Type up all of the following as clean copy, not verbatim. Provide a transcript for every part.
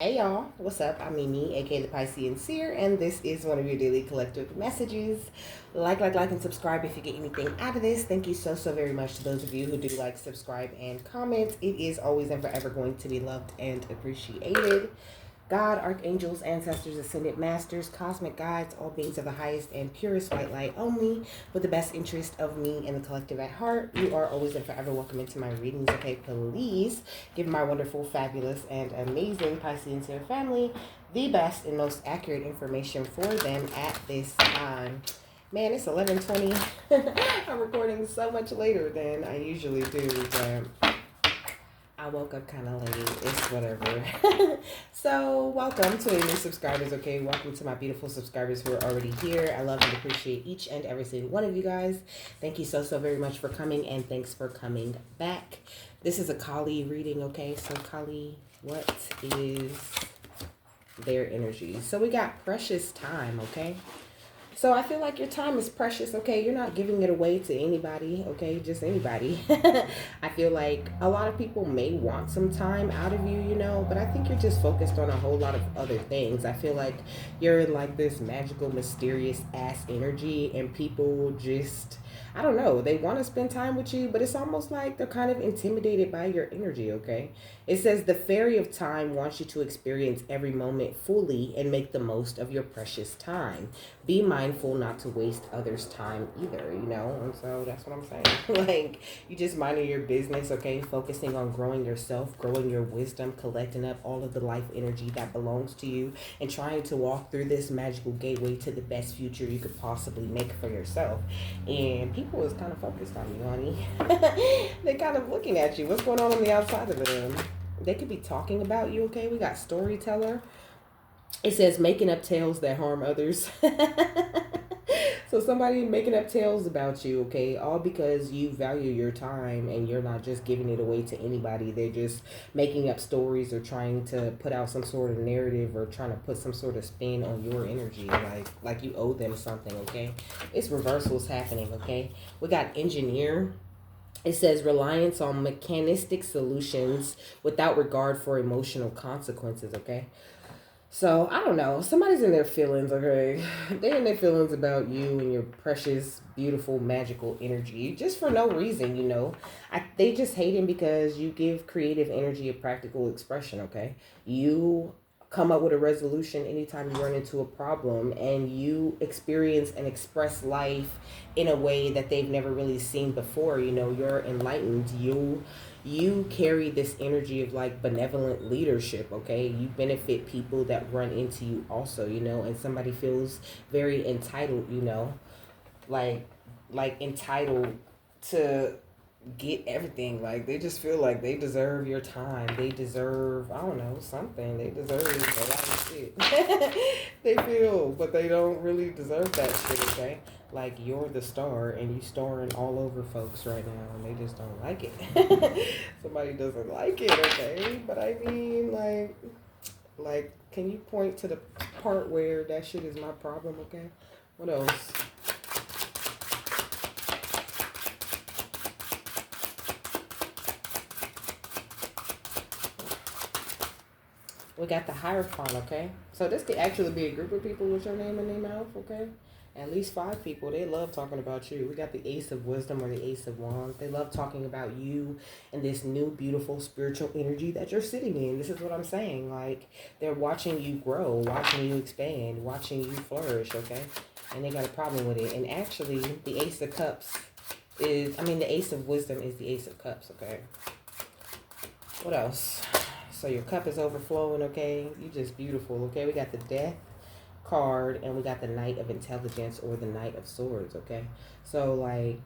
Hey y'all, what's up? I'm Mimi, aka the Piscean Seer, and this is one of your daily collective messages. Like, and subscribe if you get anything out of this. Thank you so very much to those of you who do like, subscribe, and comment. It is always and forever going to be loved and appreciated. God, archangels, ancestors, ascended masters, cosmic guides, all beings of the highest and purest white light only, with the best interest of me and the collective at heart. You are always and forever welcome into my readings. Okay, please give my wonderful, fabulous, and amazing Piscean Seer family the best and most accurate information for them at this time. Man, it's 11:20. I'm recording so much later than I usually do, but I woke up kind of late. It's whatever. So, welcome to any new subscribers, okay? Welcome to my beautiful subscribers who are already here. I love and appreciate each and every single one of you guys. Thank you so very much for coming, and thanks for coming back. This is a Kali reading, okay? So, Kali, what is their energy? So, we got precious time, okay? So I feel like your time is precious, okay? You're not giving it away to anybody, okay? Just anybody. I feel like a lot of people may want some time out of you, but I think you're just focused on a whole lot of other things. I feel like you're in like this magical, mysterious ass energy, and people just, I don't know, they want to spend time with you, but it's almost like they're kind of intimidated by your energy, okay? It says the fairy of time wants you to experience every moment fully and make the most of your precious time. Be mindful not to waste others' time either, And so that's what I'm saying. Like, you just minding your business, okay? Focusing on growing yourself, growing your wisdom, collecting up all of the life energy that belongs to you, and trying to walk through this magical gateway to the best future you could possibly make for yourself. And people is kind of focused on you, honey. They're kind of looking at you. What's going on the outside of them? They could be talking about you, okay? We got storyteller. It says making up tales that harm others. So somebody making up tales about you, okay? All because you value your time and you're not just giving it away to anybody. They're just making up stories or trying to put out some sort of narrative or trying to put some sort of spin on your energy, like you owe them something, okay? It's reversals happening, okay? We got engineer. It says reliance on mechanistic solutions without regard for emotional consequences, okay? So, I don't know. Somebody's in their feelings, okay? They're in their feelings about you and your precious, beautiful, magical energy. Just for no reason. They just hate him because you give creative energy a practical expression, okay? You come up with a resolution anytime you run into a problem, and you experience and express life in a way that they've never really seen before. You're enlightened. You carry this energy of like benevolent leadership, okay? You benefit people that run into you also, and somebody feels very entitled, like entitled to get everything. Like, they just feel like they deserve your time. They deserve, I don't know, something. They deserve a lot of shit. They feel, but they don't really deserve that shit, okay? Like, you're the star and you starring all over folks right now, and they just don't like it. Somebody doesn't like it, okay? But I mean, like, can you point to the part where that shit is my problem, okay? What else? We got the Hierophant, okay? So this could actually be a group of people with your name in their mouth, okay? At least 5 people. They love talking about you. We got the Ace of Wisdom or the Ace of Wands. They love talking about you and this new, beautiful spiritual energy that you're sitting in. This is what I'm saying. Like, they're watching you grow, watching you expand, watching you flourish, okay? And they got a problem with it. And actually, the Ace of Cups the Ace of Wisdom is the Ace of Cups, okay? What else? So your cup is overflowing, okay? You just beautiful, okay? We got the Death card, and we got the Knight of Intelligence or the Knight of Swords, okay? So, like,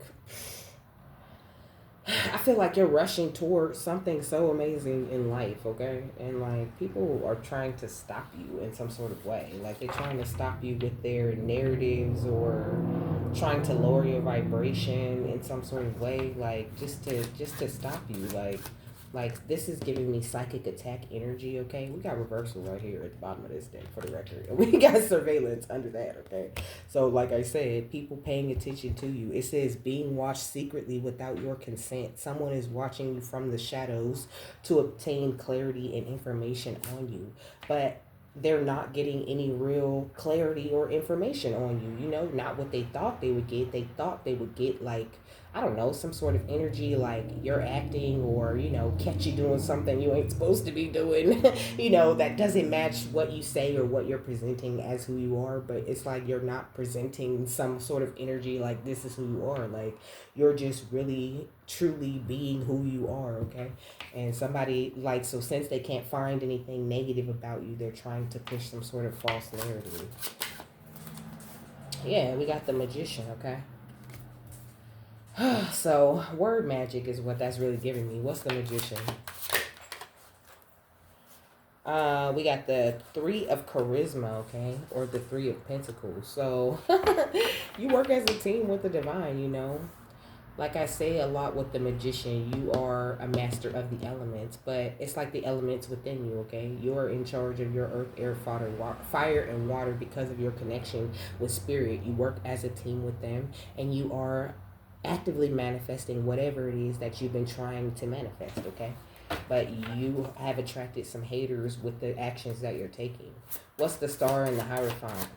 I feel like you're rushing towards something so amazing in life, okay? And, like, people are trying to stop you in some sort of way. Like, they're trying to stop you with their narratives or trying to lower your vibration in some sort of way, like, just to stop you, like, Like, this is giving me psychic attack energy, okay? We got reversal right here at the bottom of this deck for the record. And we got surveillance under that, okay? So, like I said, people paying attention to you. It says being watched secretly without your consent. Someone is watching you from the shadows to obtain clarity and information on you. But they're not getting any real clarity or information on you. You know, not what they thought they would get. They thought they would get, like, I don't know, some sort of energy, like you're acting, or, you know, catch you doing something you ain't supposed to be doing, you know, that doesn't match what you say or what you're presenting as who you are. But it's like you're not presenting some sort of energy like this is who you are. Like, you're just really, truly being who you are, okay? And somebody, like, so since they can't find anything negative about you, they're trying to push some sort of false narrative. Yeah, we got the Magician, okay? So, word magic is what that's really giving me. What's the Magician? We got the Three of Charisma, okay? Or the Three of Pentacles. So, you work as a team with the divine, you know? Like I say a lot with the Magician, you are a master of the elements, but it's like the elements within you, okay? You're in charge of your earth, air, fire, and water because of your connection with spirit. You work as a team with them, and you are actively manifesting whatever it is that you've been trying to manifest, okay? But you have attracted some haters with the actions that you're taking. What's the Star and the Hierophant?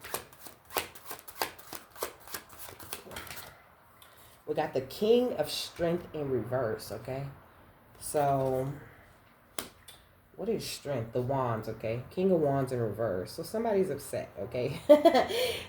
We got the King of Strength in reverse, okay? So, what is strength? The Wands, okay? King of Wands in reverse. So somebody's upset, okay?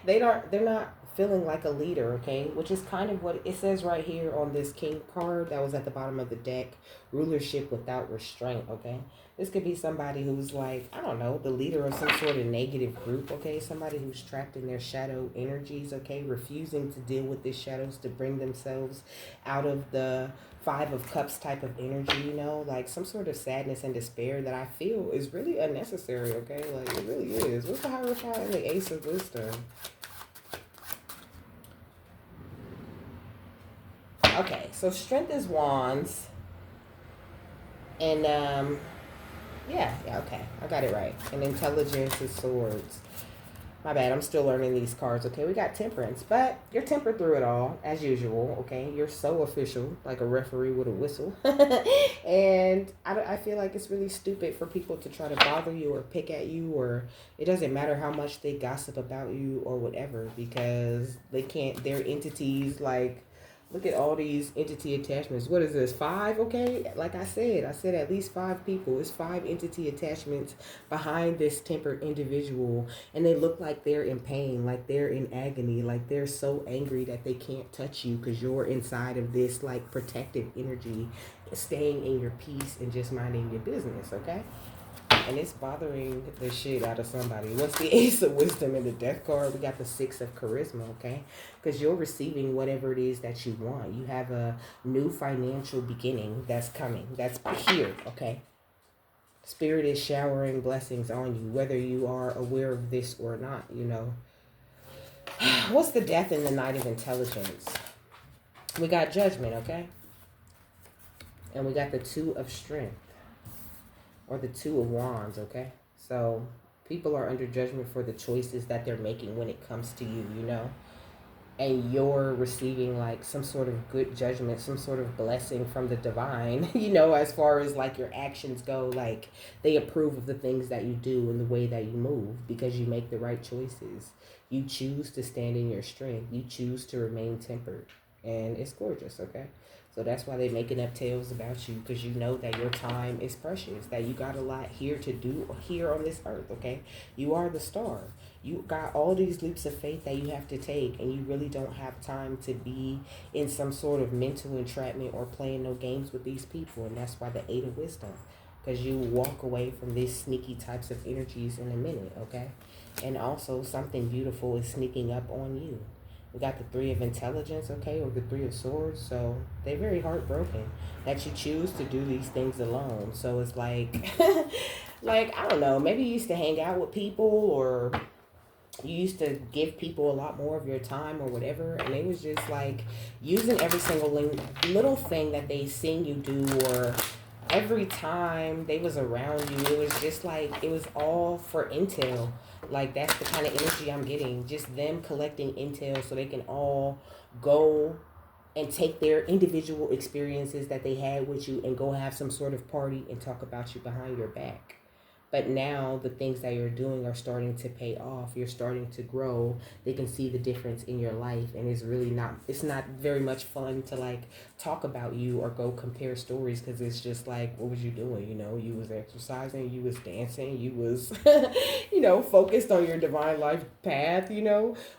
They're not feeling like a leader, okay? Which is kind of what it says right here on this King card that was at the bottom of the deck. Rulership without restraint, okay? This could be somebody who's like, I don't know, the leader of some sort of negative group, okay? Somebody who's trapped in their shadow energies, okay? Refusing to deal with these shadows to bring themselves out of the Five of Cups type of energy, you know? Like some sort of sadness and despair that I feel is really unnecessary, okay? Like, it really is. What's the Hierophant and the Ace of Wisdom? Okay, so strength is wands. And, yeah, okay. I got it right. And intelligence is swords. My bad, I'm still learning these cards, okay? We got temperance, but you're tempered through it all, as usual, okay? You're so official, like a referee with a whistle. And I feel like it's really stupid for people to try to bother you or pick at you, or it doesn't matter how much they gossip about you or whatever, because they can't, they're entities like, look at all these entity attachments. What is this? 5, okay? Like I said at least 5 people. It's 5 entity attachments behind this tempered individual. And they look like they're in pain, like they're in agony, like they're so angry that they can't touch you because you're inside of this like protective energy, staying in your peace and just minding your business, okay? And it's bothering the shit out of somebody. What's the Ace of Wisdom in the Death card? We got the 6 of Charisma, okay? Because you're receiving whatever it is that you want. You have a new financial beginning that's coming. That's here, okay? Spirit is showering blessings on you, whether you are aware of this or not, you know. What's the Death in the Knight of Intelligence? We got Judgment, okay? And we got the 2 of Strength. Or the 2 of Wands, okay? So people are under judgment for the choices that they're making when it comes to you, you know? And you're receiving like some sort of good judgment, some sort of blessing from the divine, you know, as far as like your actions go. Like they approve of the things that you do and the way that you move because you make the right choices. You choose to stand in your strength. You choose to remain tempered. And it's gorgeous, okay? So that's why they're making up tales about you, because you know that your time is precious, that you got a lot here to do here on this earth, okay? You are the star. You got all these leaps of faith that you have to take, and you really don't have time to be in some sort of mental entrapment or playing no games with these people. And that's why the 8 of Wisdom, because you walk away from these sneaky types of energies in a minute, okay? And also something beautiful is sneaking up on you. We got the 3 of Intelligence, okay, or the 3 of Swords. So they're very heartbroken that you choose to do these things alone. So it's like, like, I don't know, maybe you used to hang out with people, or you used to give people a lot more of your time or whatever. And they was just like using every single little thing that they seen you do, or every time they was around you, it was just like it was all for intel. Like that's the kind of energy I'm getting. Just them collecting intel so they can all go and take their individual experiences that they had with you and go have some sort of party and talk about you behind your back. But now the things that you're doing are starting to pay off. You're starting to grow. They can see the difference in your life, and it's not very much fun to like talk about you or go compare stories, because it's just like, what was you doing? You know, you was exercising, you was dancing, you was focused on your divine life path,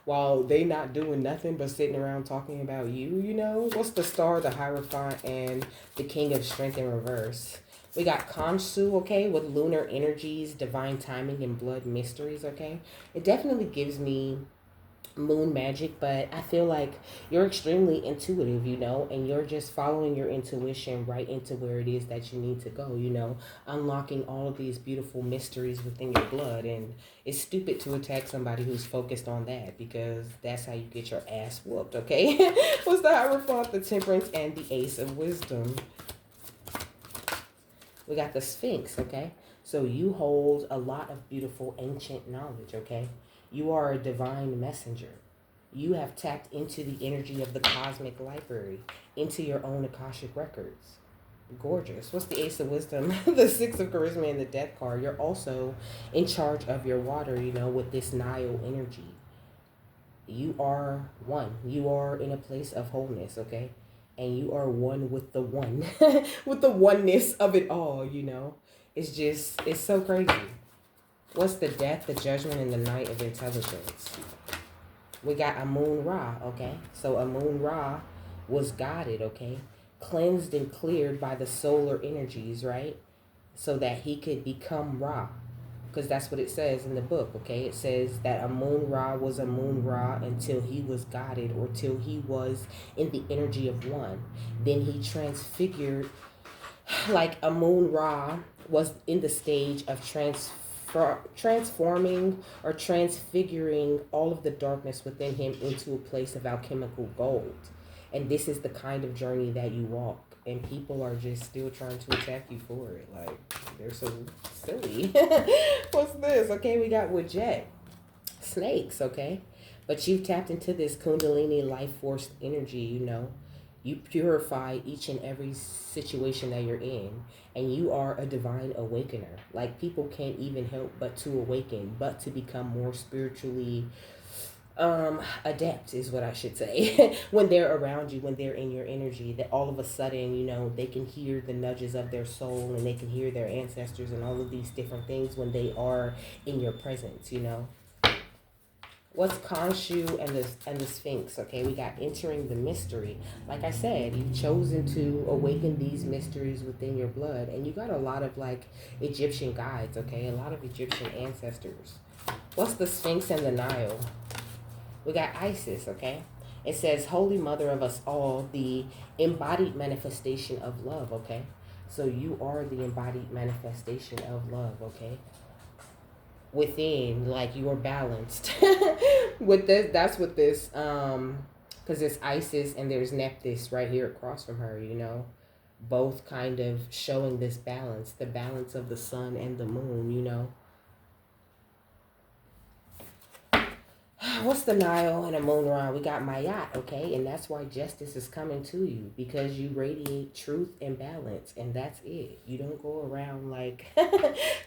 while they not doing nothing but sitting around talking about you. What's the star, the Hierophant, and the King of Strength in reverse? We got Kansu, okay, with lunar energies, divine timing, and blood mysteries, okay? It definitely gives me moon magic, but I feel like you're extremely intuitive, and you're just following your intuition right into where it is that you need to go, unlocking all of these beautiful mysteries within your blood. And it's stupid to attack somebody who's focused on that, because that's how you get your ass whooped, okay? What's the Hierophant, the Temperance, and the Ace of Wisdom? We got the Sphinx, okay? So you hold a lot of beautiful ancient knowledge, okay? You are a divine messenger. You have tapped into the energy of the cosmic library, into your own Akashic records. Gorgeous. What's the Ace of Wisdom? The Six of Charisma and the Death card. You're also in charge of your water, with this Nile energy. You are one. You are in a place of wholeness, okay? And you are one with the one, with the oneness of it all. It's so crazy. What's the Death, the Judgment, and the Night of Intelligence? We got Amun Ra, okay? So Amun Ra was guided, okay? Cleansed and cleared by the solar energies, right? So that he could become Ra. Because that's what it says in the book, okay? It says that Amun Ra was Amun Ra until he was guided, or till he was in the energy of one. Then he transfigured, like Amun Ra was in the stage of transforming or transfiguring all of the darkness within him into a place of alchemical gold. And this is the kind of journey that you walk. And people are just still trying to attack you for it. Like, they're so silly. What's this? Okay, we got Wajet. Snakes, okay? But you've tapped into this Kundalini life force energy. You purify each and every situation that you're in. And you are a divine awakener. Like, people can't even help but to awaken, but to become more spiritually adept, is what I should say. When they're around you, when they're in your energy, that all of a sudden, they can hear the nudges of their soul, and they can hear their ancestors and all of these different things when they are in your presence. What's Khonshu and the Sphinx? Okay, we got entering the mystery. Like I said, you've chosen to awaken these mysteries within your blood, and you got a lot of like Egyptian guides, okay? A lot of Egyptian ancestors. What's the Sphinx and the Nile? We got Isis, okay? It says, Holy Mother of us all, the embodied manifestation of love, okay? So you are the embodied manifestation of love, okay? Within, like, you are balanced. With this, that's what this, because it's Isis and there's Nephthys right here across from her. Both kind of showing this balance, the balance of the sun and the moon. What's the Nile and a moon Ra? We got Mayat, okay? And that's why justice is coming to you, because you radiate truth and balance, and that's it. You don't go around like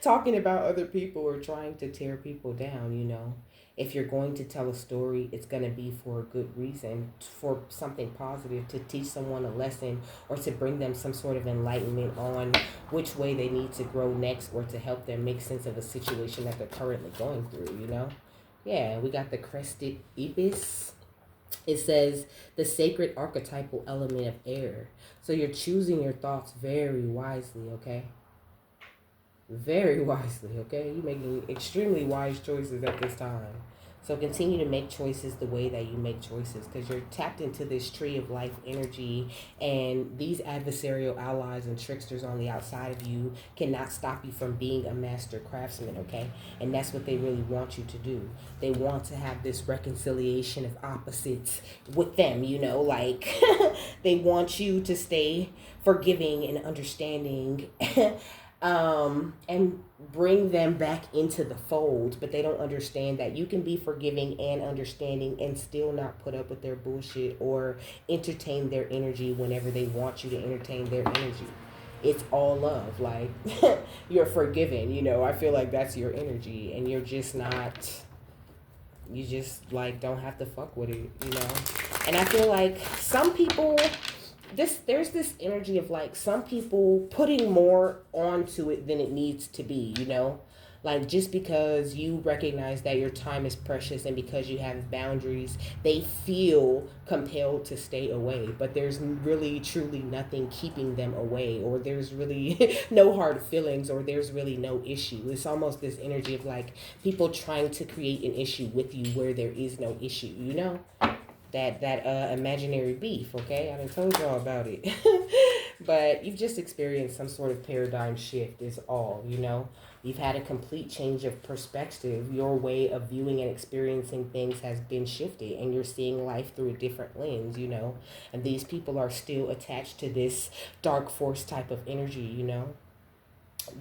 talking about other people or trying to tear people down. If you're going to tell a story, it's going to be for a good reason, for something positive, to teach someone a lesson, or to bring them some sort of enlightenment on which way they need to grow next, or to help them make sense of a situation that they're currently going through. Yeah, we got the crested ibis. It says the sacred archetypal element of air. So you're choosing your thoughts very wisely, okay? Very wisely, okay? You're making extremely wise choices at this time. So continue to make choices the way that you make choices, because you're tapped into this tree of life energy, and these adversarial allies and tricksters on the outside of you cannot stop you from being a master craftsman, okay? And that's what they really want you to do. They want to have this reconciliation of opposites with them, you know, like they want you to stay forgiving and understanding and bring them back into the fold, but they don't understand that you can be forgiving and understanding and still not put up with their bullshit or entertain their energy whenever they want you to entertain their energy. It's all love. Like, you're forgiven, you know. I feel like that's your energy, and you're just not, you just like don't have to fuck with it, you know. And I feel like some people, there's this energy of like some people putting more onto it than it needs to be, you know? Like, just because you recognize that your time is precious and because you have boundaries, they feel compelled to stay away. But there's really, truly nothing keeping them away, or there's really no hard feelings, or there's really no issue. It's almost this energy of like people trying to create an issue with you where there is no issue, you know? That imaginary beef, okay? I done told y'all about it. But you've just experienced some sort of paradigm shift is all, you know? You've had a complete change of perspective. Your way of viewing and experiencing things has been shifted, and you're seeing life through a different lens, you know? And these people are still attached to this dark force type of energy, you know?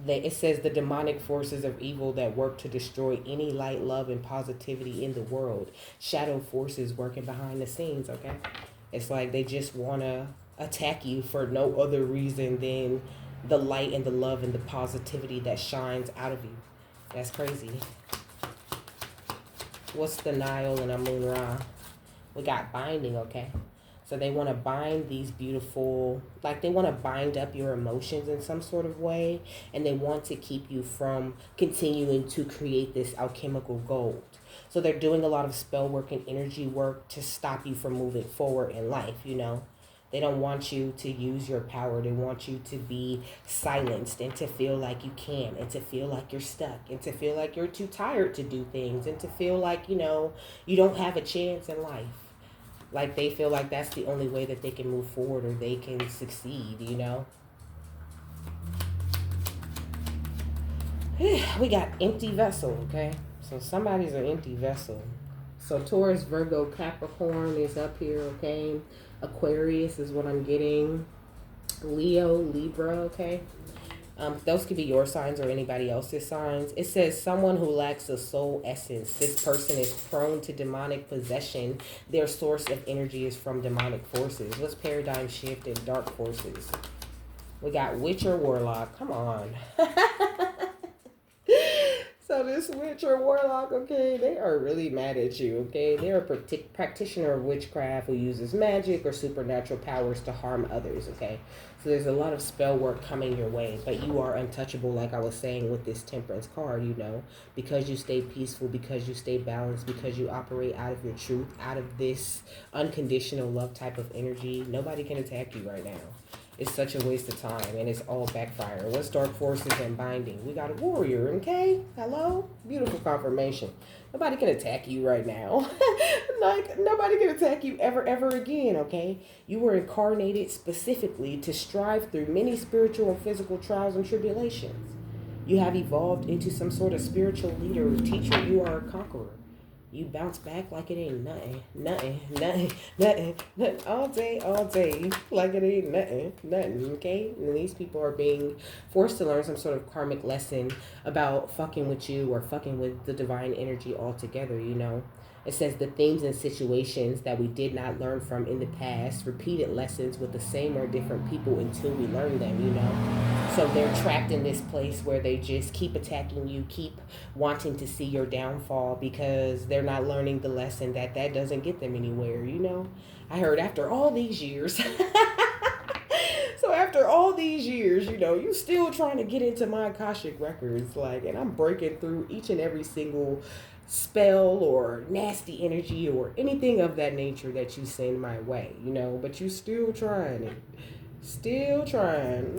It says the demonic forces of evil that work to destroy any light, love, and positivity in the world. Shadow forces working behind the scenes, okay? It's like they just want to attack you for no other reason than the light and the love and the positivity that shines out of you. That's crazy. What's the Nile and Amun Ra? We got binding, okay? So they want to bind these beautiful, like they want to bind up your emotions in some sort of way. And they want to keep you from continuing to create this alchemical gold. So they're doing a lot of spell work and energy work to stop you from moving forward in life, you know. They don't want you to use your power. They want you to be silenced and to feel like you can't, and to feel like you're stuck, and to feel like you're too tired to do things, and to feel like, you know, you don't have a chance in life. Like they feel like that's the only way that they can move forward or they can succeed, you know? We got empty vessel, okay? So somebody's an empty vessel. So Taurus, Virgo, Capricorn is up here, okay? Aquarius is what I'm getting. Leo, Libra, okay? Those could be your signs or anybody else's signs. It says someone who lacks a soul essence. This person is prone to demonic possession. Their source of energy is from demonic forces. What's paradigm shift and dark forces? We got witch or warlock. Come on. So this witch or warlock, okay, they are really mad at you, okay? They're a practitioner of witchcraft who uses magic or supernatural powers to harm others, okay? So there's a lot of spell work coming your way, but you are untouchable, like I was saying with this temperance card, you know, because you stay peaceful, because you stay balanced, because you operate out of your truth, out of this unconditional love type of energy. Nobody can attack you right now. It's such a waste of time, and it's all backfire. What's dark forces and binding? We got a warrior, okay? Hello? Beautiful confirmation. Nobody can attack you right now. Like, nobody can attack you ever again, okay? You were incarnated specifically to strive through many spiritual and physical trials and tribulations. You have evolved into some sort of spiritual leader or teacher. You are a conqueror. You bounce back like it ain't nothing, all day, like it ain't nothing, okay? And these people are being forced to learn some sort of karmic lesson about fucking with you or fucking with the divine energy altogether, you know? It says the themes and situations that we did not learn from in the past, repeated lessons with the same or different people until we learn them, you know? So they're trapped in this place where they just keep attacking you, keep wanting to see your downfall because they're not learning the lesson that doesn't get them anywhere, you know? I heard after all these years, so after all these years, you know, you still trying to get into my Akashic records, like, and I'm breaking through each and every single spell or nasty energy or anything of that nature that you send my way, you know, but you still trying it. Still trying.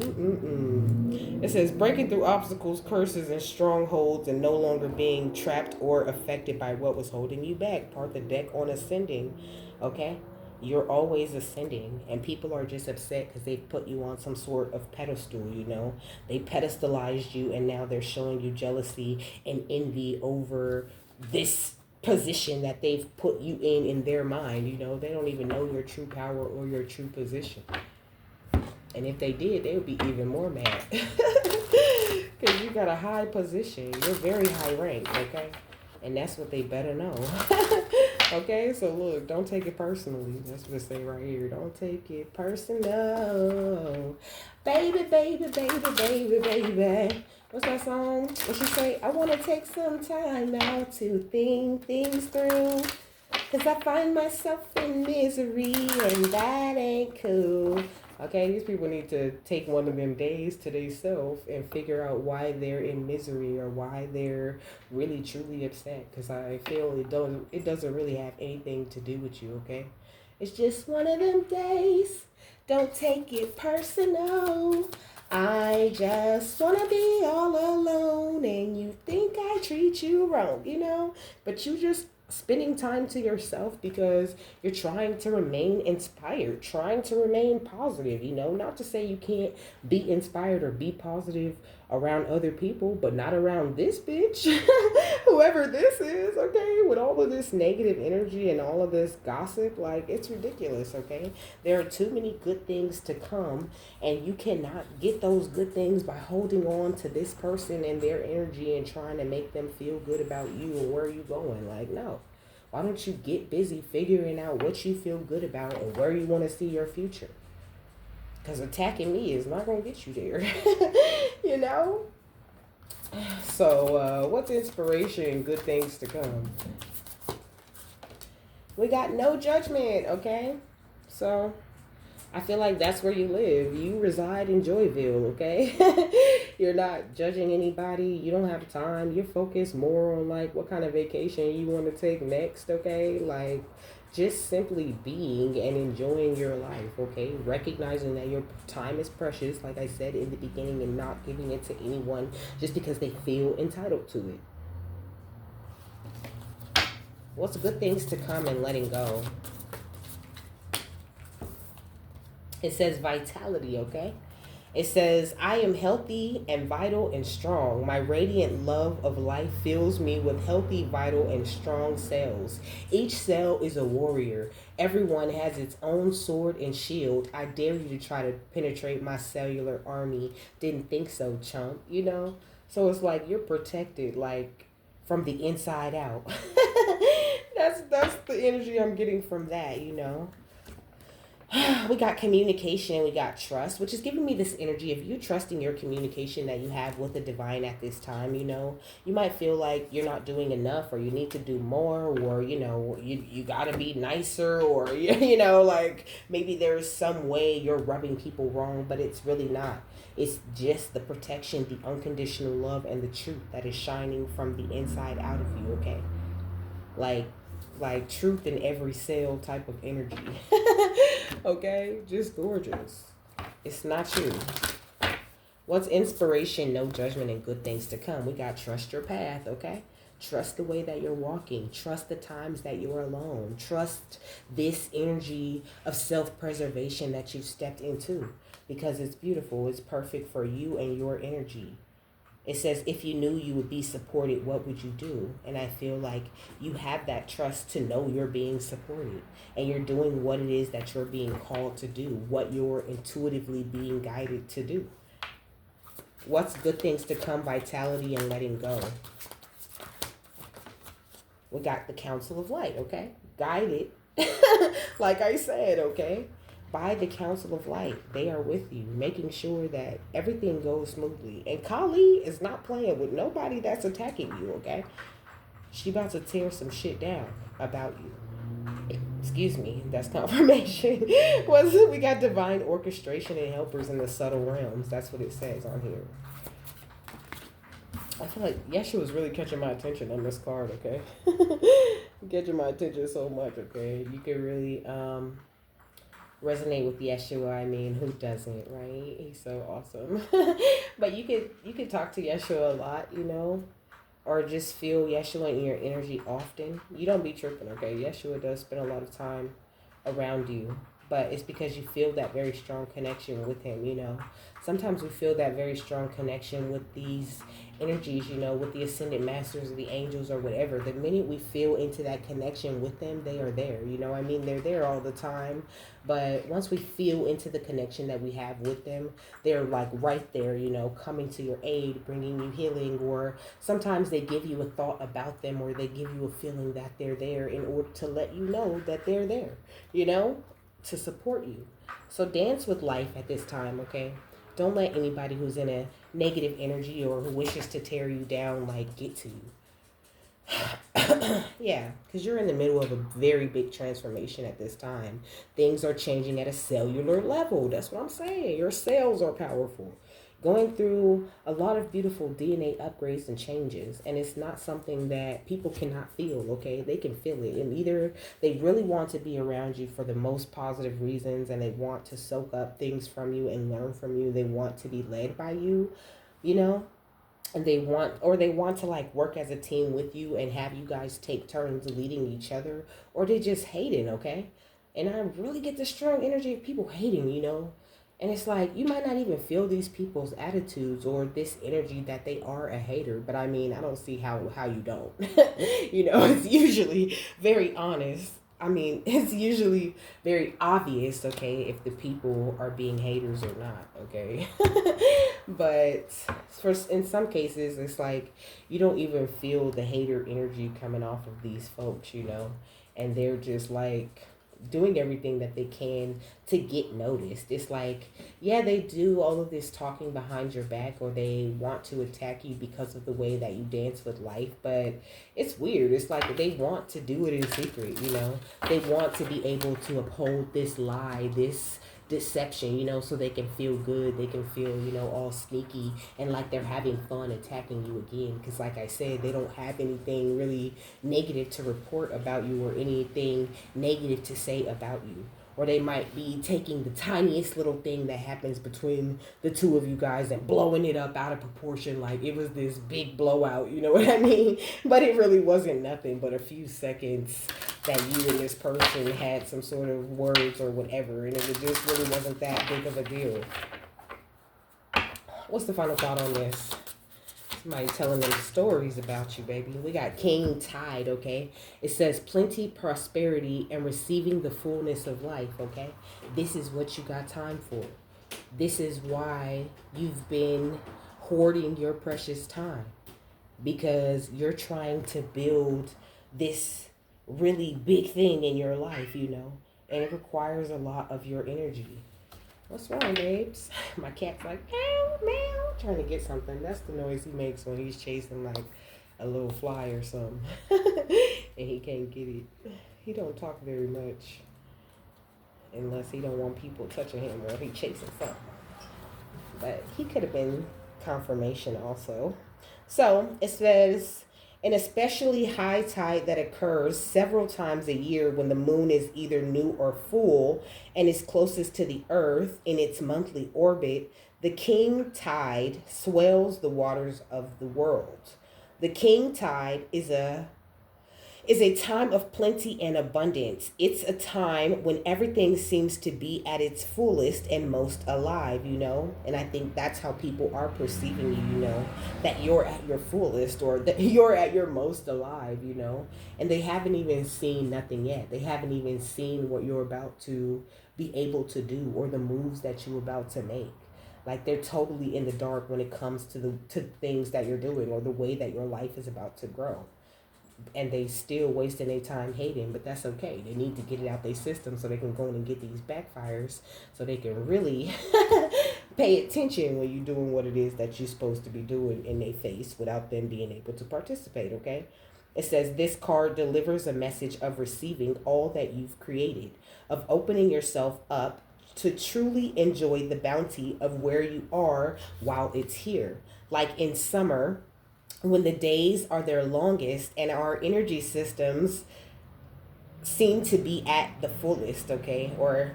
It says breaking through obstacles, curses, and strongholds, and no longer being trapped or affected by what was holding you back. Part the deck on ascending. Okay? You're always ascending, and people are just upset because they've put you on some sort of pedestal, you know? They pedestalized you, and now they're showing you jealousy and envy over this position that they've put you in their mind. You know, they don't even know your true power or your true position. And if they did, they would be even more mad. Because you got a high position. You're very high ranked, okay? And that's what they better know. Okay? So look, don't take it personally. That's what it say right here. Don't take it personal. Baby, baby, baby, baby, baby. What's that song? What she say? I want to take some time now to think things through. Because I find myself in misery and that ain't cool. Okay, these people need to take one of them days to themselves and figure out why they're in misery or why they're really truly upset. Because I feel it doesn't really have anything to do with you. Okay, it's just one of them days. Don't take it personal. I just wanna be all alone, and you think I treat you wrong, you know? But you just spending time to yourself because you're trying to remain inspired, trying to remain positive, you know, not to say you can't be inspired or be positive around other people, but not around this bitch, whoever this is, okay, with all of this negative energy and all of this gossip. Like, it's ridiculous. Okay, there are too many good things to come, and you cannot get those good things by holding on to this person and their energy and trying to make them feel good about you and where you going. Like, no. Why don't you get busy figuring out what you feel good about and where you want to see your future? Because attacking me is not going to get you there. You know? So, what's inspiration? Good things to come. We got no judgment, okay? So, I feel like that's where you live. You reside in Joyville, okay? You're not judging anybody. You don't have time. You're focused more on, like, what kind of vacation you want to take next, okay? Like, just simply being and enjoying your life, okay? Recognizing that your time is precious, like I said in the beginning, and not giving it to anyone just because they feel entitled to it. What's good things to come and letting go? It says vitality, okay? It says, I am healthy and vital and strong. My radiant love of life fills me with healthy, vital, and strong cells. Each cell is a warrior. Everyone has its own sword and shield. I dare you to try to penetrate my cellular army. Didn't think so, chump, you know? So it's like you're protected, like, from the inside out. That's the energy I'm getting from that, you know? We got communication, we got trust, which is giving me this energy of you trusting your communication that you have with the divine at this time. You know, you might feel like you're not doing enough, or you need to do more, or, you know, you gotta be nicer, or, you know, like maybe there's some way you're rubbing people wrong, but it's really not. It's just the protection, the unconditional love, and the truth that is shining from the inside out of you, okay? Like truth in every cell type of energy. Okay, just gorgeous. It's not you. What's inspiration? No judgment and good things to come. We got trust your path, okay? Trust the way that you're walking. Trust the times that you're alone. Trust this energy of self-preservation that you've stepped into, because it's beautiful. It's perfect for you and your energy. It says, if you knew you would be supported, what would you do? And I feel like you have that trust to know you're being supported, and you're doing what it is that you're being called to do, what you're intuitively being guided to do. What's good things to come? Vitality and letting go. We got the Council of Light, okay? Guided, like I said, okay? By the Council of Light. They are with you, making sure that everything goes smoothly. And Kali is not playing with nobody that's attacking you, okay? She about to tear some shit down about you. Excuse me, that's confirmation. We got divine orchestration and helpers in the subtle realms. That's what it says on here. I feel like Yeshua was really catching my attention on this card, okay? Catching my attention so much, okay? You can really, resonate with Yeshua. I mean, who doesn't, right? He's so awesome. But you could talk to Yeshua a lot, or just feel Yeshua in your energy often. You don't be tripping, okay? Yeshua does spend a lot of time around you, but it's because you feel that very strong connection with him. Sometimes we feel that very strong connection with these energies, with the ascended masters or the angels or whatever. The minute we feel into that connection with them, they are there. I mean, they're there all the time, but once we feel into the connection that we have with them, they're like right there, coming to your aid, bringing you healing, or sometimes they give you a thought about them, or they give you a feeling that they're there in order to let you know that they're there, to support you. So dance with life at this time, okay? Don't let anybody who's in a negative energy or who wishes to tear you down, like, get to you. Yeah, because you're in the middle of a very big transformation at this time. Things are changing at a cellular level. That's what I'm saying. Your cells are powerful. Going through a lot of beautiful DNA upgrades and changes, and it's not something that people cannot feel, okay? They can feel it, and either they really want to be around you for the most positive reasons, and they want to soak up things from you and learn from you. They want to be led by you, you know and they want to like work as a team with you and have you guys take turns leading each other, or they just hating, okay? And I really get the strong energy of people hating, and it's like you might not even feel these people's attitudes or this energy that they are a hater, but I mean, I don't see how you don't. It's usually very honest. I mean, it's usually very obvious, okay, if the people are being haters or not, okay? But in some cases, it's like you don't even feel the hater energy coming off of these folks, and they're just like doing everything that they can to get noticed. It's like, yeah, they do all of this talking behind your back, or they want to attack you because of the way that you dance with life, but it's weird. It's like they want to do it in secret, They want to be able to uphold this lie, this deception, so they can feel good. They can feel, all sneaky and like they're having fun attacking you again. Because, like I said, they don't have anything really negative to report about you or anything negative to say about you. Or they might be taking the tiniest little thing that happens between the two of you guys and blowing it up out of proportion like it was this big blowout, you know what I mean? But it really wasn't nothing but a few seconds that you and this person had some sort of words or whatever, and it just really wasn't that big of a deal. What's the final thought on this? Somebody telling them stories about you, baby. We got King Tide, okay? It says plenty, prosperity, and receiving the fullness of life, okay? This is what you got time for. This is why you've been hoarding your precious time, because you're trying to build this really big thing in your life, and it requires a lot of your energy. What's wrong, babes? My cat's like, meow, meow, trying to get something. That's the noise he makes when he's chasing like a little fly or something. And he can't get it. He don't talk very much unless he don't want people touching him or he chasing something. But he could have been confirmation also. So it says, an especially high tide that occurs several times a year when the moon is either new or full and is closest to the earth in its monthly orbit, the king tide swells the waters of the world. The king tide is a time of plenty and abundance. It's a time when everything seems to be at its fullest and most alive, And I think that's how people are perceiving you, that you're at your fullest or that you're at your most alive, And they haven't even seen nothing yet. They haven't even seen what you're about to be able to do or the moves that you're about to make. Like they're totally in the dark when it comes to things that you're doing or the way that your life is about to grow. And they still wasting their time hating, but that's okay. They need to get it out their system so they can go in and get these backfires so they can really pay attention when you're doing what it is that you're supposed to be doing in their face without them being able to participate, okay? It says this card delivers a message of receiving all that you've created, of opening yourself up to truly enjoy the bounty of where you are while it's here. Like in summer, when the days are their longest and our energy systems seem to be at the fullest, okay? Or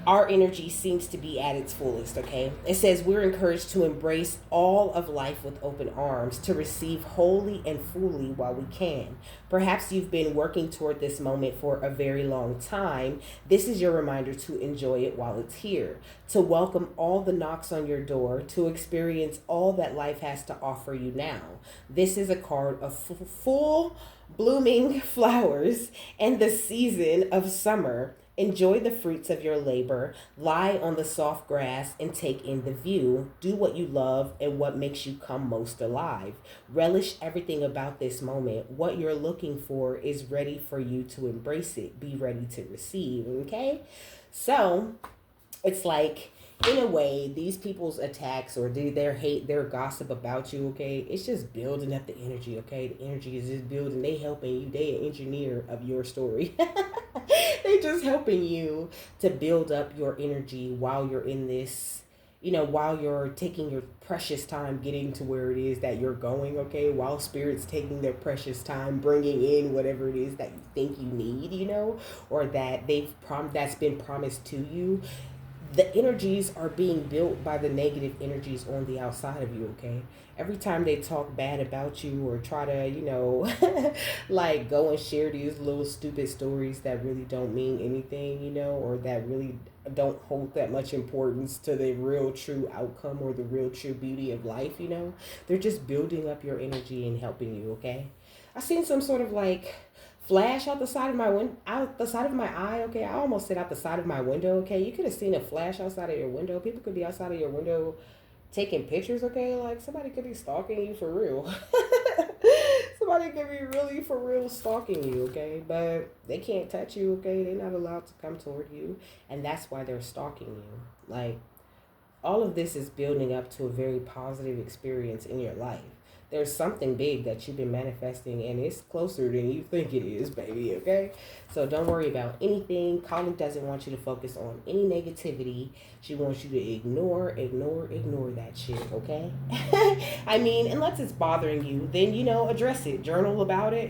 our energy seems to be at its fullest, okay? It says we're encouraged to embrace all of life with open arms, to receive wholly and fully while we can. Perhaps you've been working toward this moment for a very long time. This is your reminder to enjoy it while it's here, to welcome all the knocks on your door, to experience all that life has to offer you now. This is a card of full blooming flowers and the season of summer. Enjoy the fruits of your labor, lie on the soft grass and take in the view. Do what you love and what makes you come most alive. Relish everything about this moment. What you're looking for is ready for you to embrace it. Be ready to receive, okay? So, it's like, in a way, these people's attacks or their hate, their gossip about you, okay, it's just building up the energy, okay? The energy is just building. They helping you. They an engineer of your story. They just helping you to build up your energy while you're in this, while you're taking your precious time getting to where it is that you're going, okay? While spirit's taking their precious time bringing in whatever it is that you think you need, or that that's been promised to you. The energies are being built by the negative energies on the outside of you, okay? Every time they talk bad about you or try to, like go and share these little stupid stories that really don't mean anything, or that really don't hold that much importance to the real true outcome or the real true beauty of life, they're just building up your energy and helping you, okay? I seen some sort of like flash out the side of out the side of my eye, okay? I almost said out the side of my window, okay? You could have seen a flash outside of your window. People could be outside of your window taking pictures, okay? Like, somebody could be stalking you for real. Somebody could be really for real stalking you, okay? But they can't touch you, okay? They're not allowed to come toward you, and that's why they're stalking you. Like, all of this is building up to a very positive experience in your life. There's something big that you've been manifesting, and it's closer than you think it is, baby, okay? So don't worry about anything. Kali doesn't want you to focus on any negativity. She wants you to ignore that shit, okay? I mean, unless it's bothering you, then, address it. Journal about it,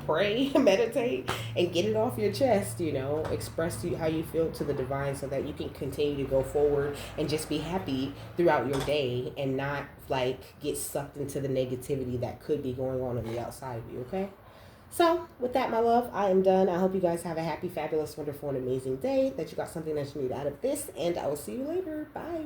pray, meditate, and get it off your chest, express how you feel to the divine so that you can continue to go forward and just be happy throughout your day and not, like, get sucked into the negativity that could be going on the outside of you, okay? So, with that, my love, I am done. I hope you guys have a happy, fabulous, wonderful, and amazing day, that you got something that you need out of this, and I will see you later. Bye.